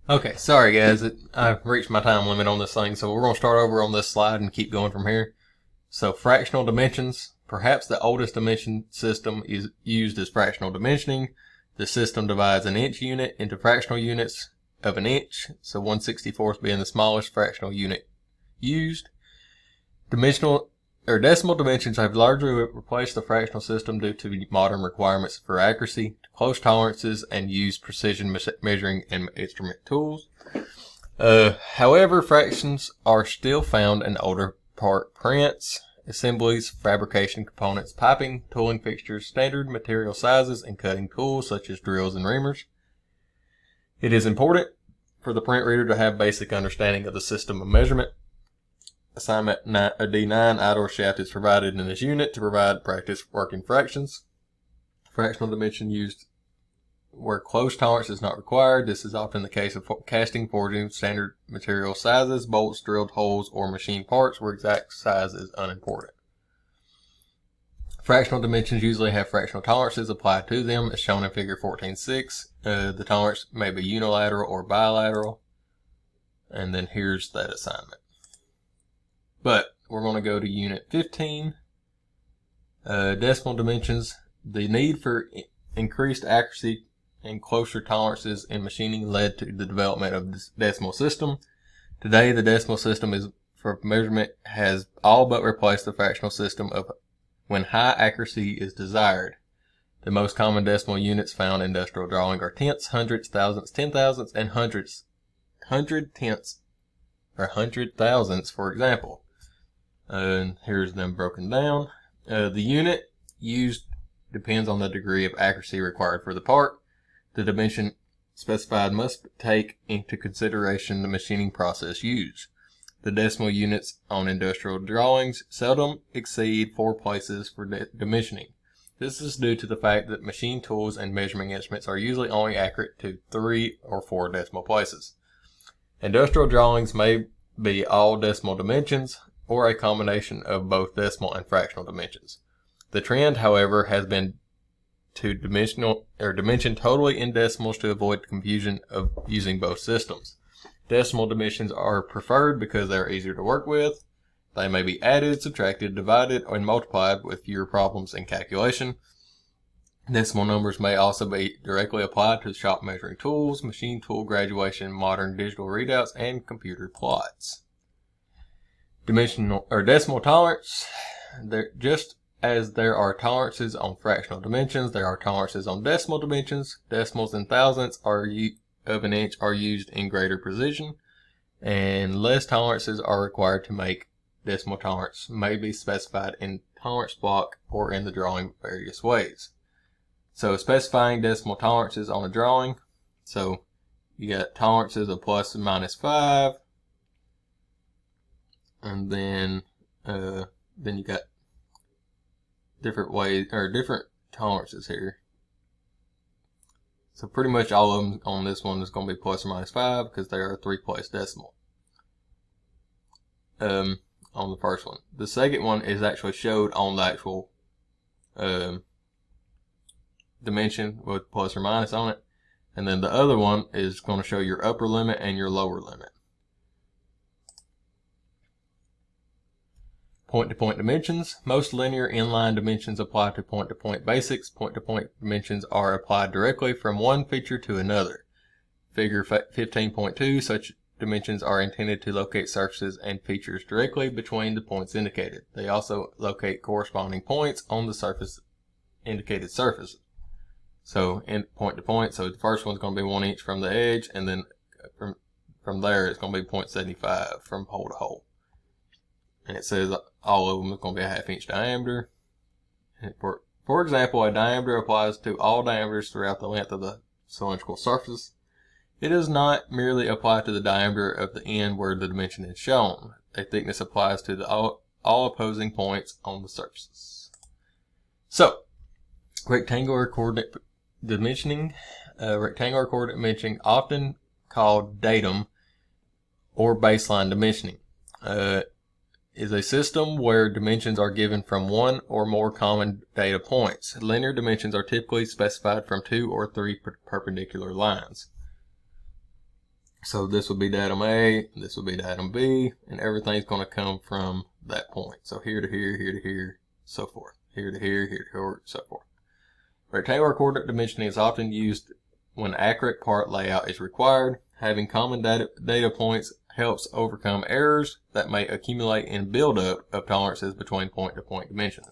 Okay, sorry guys, I've reached my time limit on this thing, so we're going to start over on this slide and keep going from here. So fractional dimensions, perhaps the oldest dimension system is used as fractional dimensioning. The system divides an inch unit into fractional units of an inch, so 1/64th being the smallest fractional unit used. Dimensional or decimal dimensions have largely replaced the fractional system due to modern requirements for accuracy, close tolerances, and used precision measuring and instrument tools. However, fractions are still found in older part prints, assemblies, fabrication components, piping, tooling fixtures, standard material sizes, and cutting tools such as drills and reamers. It is important for the print reader to have basic understanding of the system of measurement. Assignment D9 idle shaft is provided in this unit to provide practice working fractions. Fractional dimension used where close tolerance is not required. This is often the case of casting, forging, standard material sizes, bolts, drilled holes, or machine parts where exact size is unimportant. Fractional dimensions usually have fractional tolerances applied to them, as shown in figure 14.6. The tolerance may be unilateral or bilateral. And then here's that assignment. But we're going to go to Unit 15, decimal dimensions. The need for increased accuracy and closer tolerances in machining led to the development of this decimal system. Today, the decimal system for measurement has all but replaced the fractional system of when high accuracy is desired. The most common decimal units found in industrial drawing are tenths, hundredths, thousandths, 10,000ths, and hundredths, hundred tenths, or hundred thousandths, for example. And here's them broken down. The unit used depends on the degree of accuracy required for the part. The dimension specified must take into consideration the machining process used. The decimal units on industrial drawings seldom exceed 4 places for dimensioning. This is due to the fact that machine tools and measuring instruments are usually only accurate to 3 or 4 decimal places. Industrial drawings may be all decimal dimensions, or a combination of both decimal and fractional dimensions. The trend, however, has been to dimension totally in decimals to avoid confusion of using both systems. Decimal dimensions are preferred because they are easier to work with. They may be added, subtracted, divided, and multiplied with fewer problems in calculation. Decimal numbers may also be directly applied to shop measuring tools, machine tool graduation, modern digital readouts, and computer plots. Dimensional or decimal tolerance. Just as there are tolerances on fractional dimensions, there are tolerances on decimal dimensions. Decimals and thousandths of an inch are used in greater precision, and less tolerances are required to make decimal tolerance may be specified in tolerance block or in the drawing various ways. So specifying decimal tolerances on a drawing. So you got tolerances of plus and minus 5. And then you got different ways or different tolerances here. So pretty much all of them on this one is going to be plus or minus 5 because they are a 3-place decimal. On the first one, the second one is actually showed on the actual dimension with plus or minus on it, and then the other one is going to show your upper limit and your lower limit. Point-to-point dimensions. Most linear inline dimensions apply to point-to-point basics. Point-to-point dimensions are applied directly from one feature to another. Figure 15.2, such dimensions are intended to locate surfaces and features directly between the points indicated. They also locate corresponding points on the indicated surface. So in point-to-point, so the first one's going to be 1 inch from the edge, and then from there it's going to be 0.75 from hole to hole. And it says all of them is going to be a 1/2 inch diameter. For example, a diameter applies to all diameters throughout the length of the cylindrical surface. It does not merely apply to the diameter of the end where the dimension is shown. A thickness applies to all opposing points on the surfaces. So, rectangular coordinate dimensioning. Rectangular coordinate dimensioning, often called datum or baseline dimensioning, is a system where dimensions are given from one or more common data points. Linear dimensions are typically specified from 2 or 3 perpendicular lines. So this would be datum A, this would be datum B, and everything's going to come from that point. So here to here, so forth. Here to here, so forth. Rectangular coordinate dimensioning is often used when accurate part layout is required. Having common data points helps overcome errors that may accumulate in buildup of tolerances between point-to-point dimensions.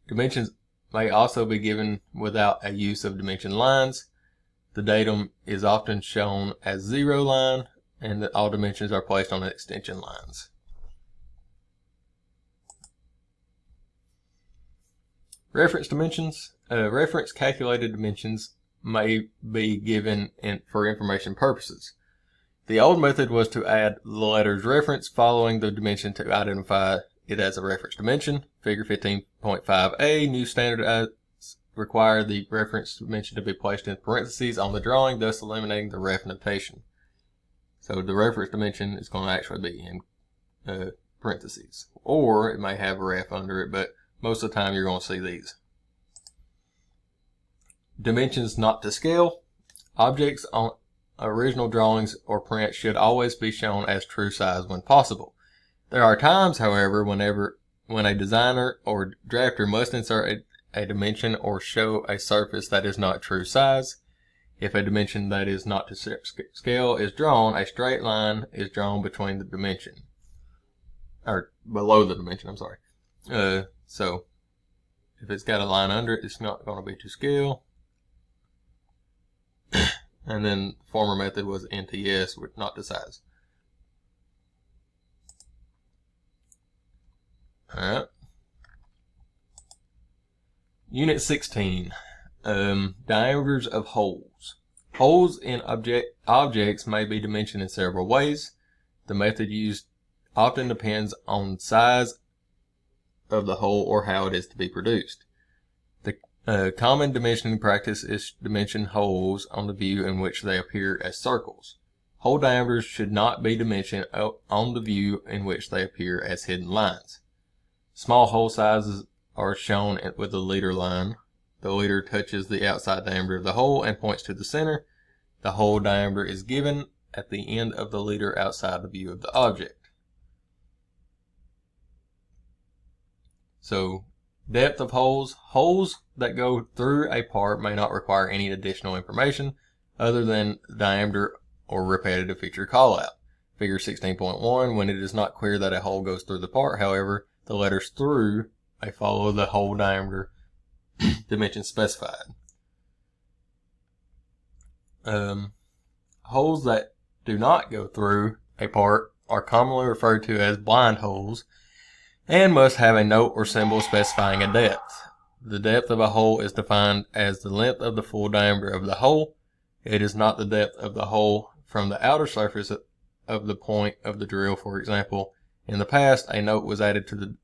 Dimensions may also be given without a use of dimension lines. The datum is often shown as 0 line, and that all dimensions are placed on extension lines. Reference dimensions. Reference calculated dimensions may be given for information purposes. The old method was to add the letters reference following the dimension to identify it as a reference dimension. Figure 15.5a, new standard require the reference dimension to be placed in parentheses on the drawing, thus eliminating the ref notation. So the reference dimension is going to actually be in parentheses, or it may have a ref under it, but most of the time you're going to see these. Dimensions not to scale. Objects on original drawings or prints should always be shown as true size when possible. There are times, however, when a designer or drafter must insert a dimension or show a surface that is not true size. If a dimension that is not to scale is drawn, a straight line is drawn between the dimension, or below the dimension, I'm sorry. So if it's got a line under it, it's not going to be to scale. And then the former method was NTS, with not to size. Alright. Unit 16. Diameters of holes. Holes in objects may be dimensioned in several ways. The method used often depends on size of the hole or how it is to be produced. The common dimensioning practice is to dimension holes on the view in which they appear as circles. Hole diameters should not be dimensioned on the view in which they appear as hidden lines. Small hole sizes are shown with the leader line. The leader touches the outside diameter of the hole and points to the center. The hole diameter is given at the end of the leader outside the view of the object. So, depth of holes. Holes that go through a part may not require any additional information other than diameter or repetitive feature callout. Figure 16.1, when it is not clear that a hole goes through the part, however, the letters through may follow the hole diameter dimension specified. Holes that do not go through a part are commonly referred to as blind holes and must have a note or symbol specifying a depth. The depth of a hole is defined as the length of the full diameter of the hole. It is not the depth of the hole from the outer surface of the point of the drill. For example, in the past, a note was added to the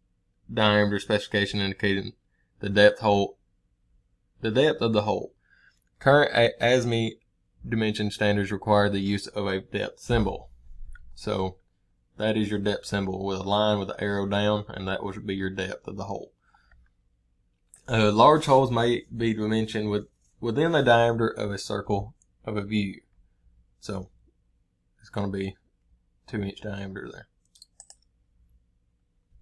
diameter specification indicating the depth of the hole. Current ASME dimension standards require the use of a depth symbol. So that is your depth symbol with a line with an arrow down, and that would be your depth of the hole. Large holes may be dimensioned within the diameter of a circle of a view. So it's going to be 2-inch diameter there.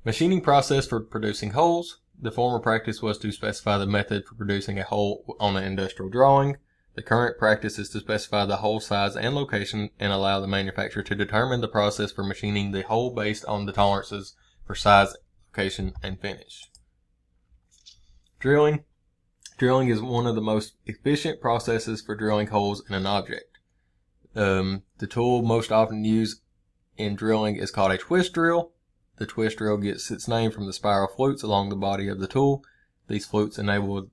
Machining process for producing holes. The former practice was to specify the method for producing a hole on an industrial drawing. The current practice is to specify the hole size and location and allow the manufacturer to determine the process for machining the hole based on the tolerances for size, location, and finish. Drilling. Drilling is one of the most efficient processes for drilling holes in an object. The tool most often used in drilling is called a twist drill. The twist drill gets its name from the spiral flutes along the body of the tool. These flutes enable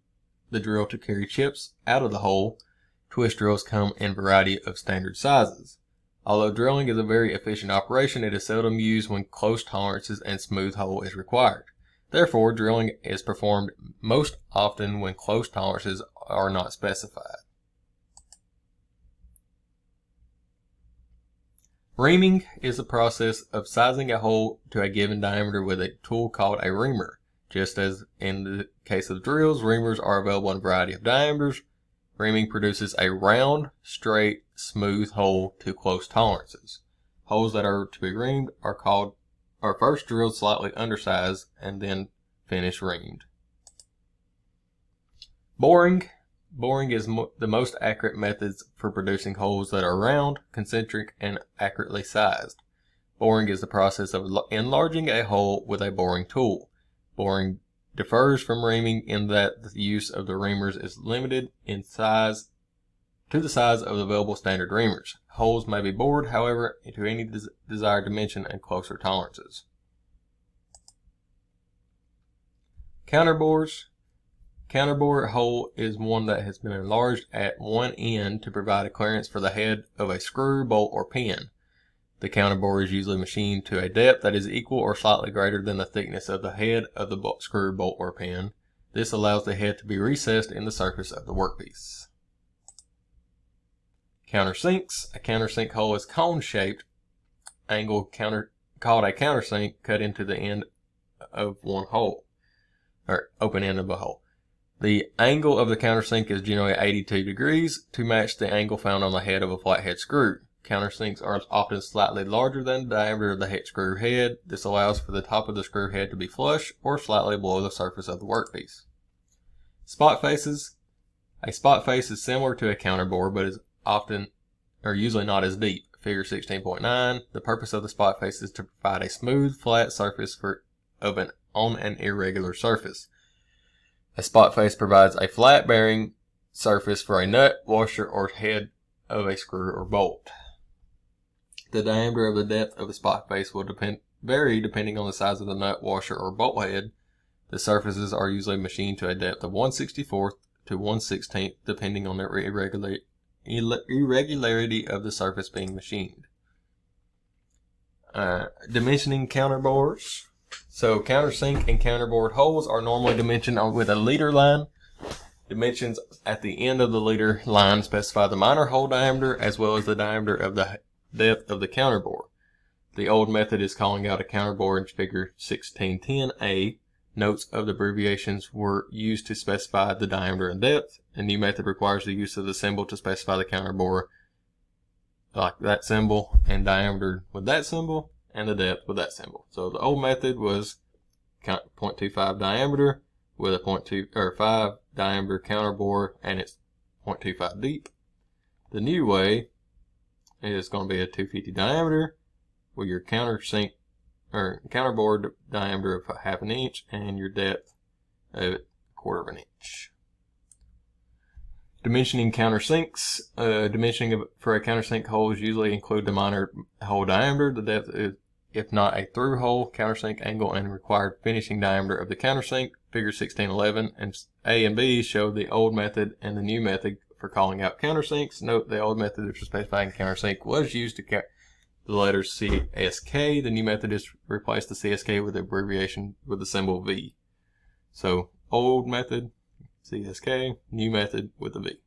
the drill to carry chips out of the hole. Twist drills come in a variety of standard sizes. Although drilling is a very efficient operation, it is seldom used when close tolerances and smooth hole is required. Therefore, drilling is performed most often when close tolerances are not specified. Reaming is the process of sizing a hole to a given diameter with a tool called a reamer. Just as in the case of drills, reamers are available in a variety of diameters. Reaming produces a round, straight, smooth hole to close tolerances. Holes that are to be reamed are first drilled slightly undersized and then finished reamed. Boring. Boring is the most accurate methods for producing holes that are round, concentric, and accurately sized. Boring is the process of enlarging a hole with a boring tool. Boring differs from reaming in that the use of the reamers is limited in size to the size of the available standard reamers. Holes may be bored, however, to any desired dimension and closer tolerances. Counterbores. Counterbore hole is one that has been enlarged at one end to provide a clearance for the head of a screw, bolt, or pin. The counterbore is usually machined to a depth that is equal or slightly greater than the thickness of the head of the screw, bolt, or pin. This allows the head to be recessed in the surface of the workpiece. Countersinks. A countersink hole is cone-shaped, called a countersink, cut into the end of one hole, or open end of a hole. The angle of the countersink is generally 82 degrees to match the angle found on the head of a flathead screw. Countersinks are often slightly larger than the diameter of the screw head. This allows for the top of the screw head to be flush or slightly below the surface of the workpiece. Spot faces. A spot face is similar to a counterbore, but is often or usually not as deep. Figure 16.9. The purpose of the spot face is to provide a smooth, flat surface on an irregular surface. A spot face provides a flat bearing surface for a nut, washer, or head of a screw or bolt. The diameter of the depth of the spot face will vary depending on the size of the nut, washer, or bolt head. The surfaces are usually machined to a depth of 1/64 to 1/16 depending on the irregularity of the surface being machined. Dimensioning counterbores. So countersink and counterbored holes are normally dimensioned with a leader line. Dimensions at the end of the leader line specify the minor hole diameter as well as the diameter of the depth of the counterbore. The old method is calling out a counterbore in figure 1610A. Notes of the abbreviations were used to specify the diameter and depth. A new method requires the use of the symbol to specify the counterbore, like that symbol, and diameter with that symbol, and the depth with that symbol. So the old method was 0.25 diameter with a 0.5 diameter counterbore, and it's 0.25 deep. The new way is going to be a 250 diameter with your countersink or counterbore diameter of 1/2 inch and your depth of 1/4 inch. Dimensioning countersinks. Dimensioning for a countersink holes usually include the minor hole diameter, the depth is, if not a through hole, countersink angle, and required finishing diameter of the countersink. Figure 1611 and A and B show the old method and the new method for calling out countersinks. Note the old method for specifying countersink was used to the letters CSK. The new method is replace the CSK with the abbreviation with the symbol V. So old method, CSK, new method with the V.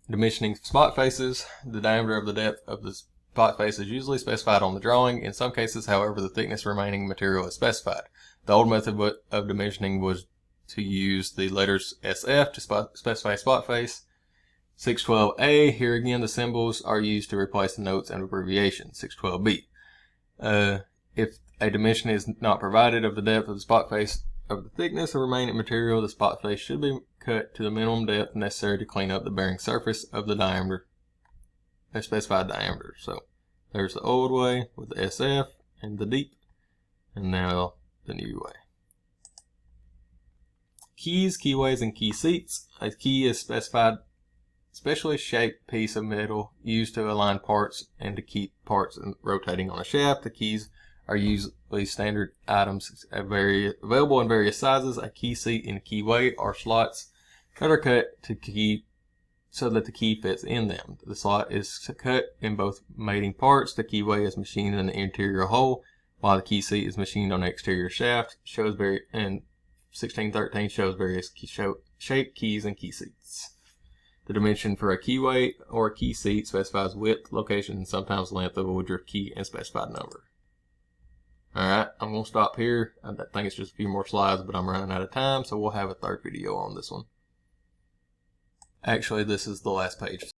Dimensioning spot faces. The diameter of the depth of the spot face is usually specified on the drawing. In some cases, however, the thickness remaining material is specified. The old method of dimensioning was to use the letters SF to specify spot face. 612A, here again the symbols are used to replace the notes and abbreviations. 612B. If a dimension is not provided of the depth of the spot face of the thickness of remaining material, the spot face should be cut to the minimum depth necessary to clean up the bearing surface of the diameter, a specified diameter. So there's the old way with the SF and the deep, and now the new way. Keys, keyways, and key seats. A key is specially shaped piece of metal used to align parts and to keep parts rotating on a shaft. The keys are usually standard items available in various sizes. A key seat and keyway are slots that are cut to key so that the key fits in them. The slot is cut in both mating parts. The keyway is machined in the interior hole, while the key seat is machined on the exterior shaft. And 1613 shows various shaped keys and key seats. The dimension for a keyway or a key seat specifies width, location, and sometimes length of a woodruff key and specified number. Alright, I'm going to stop here. I think it's just a few more slides, but I'm running out of time, so we'll have a third video on this one. Actually, this is the last page.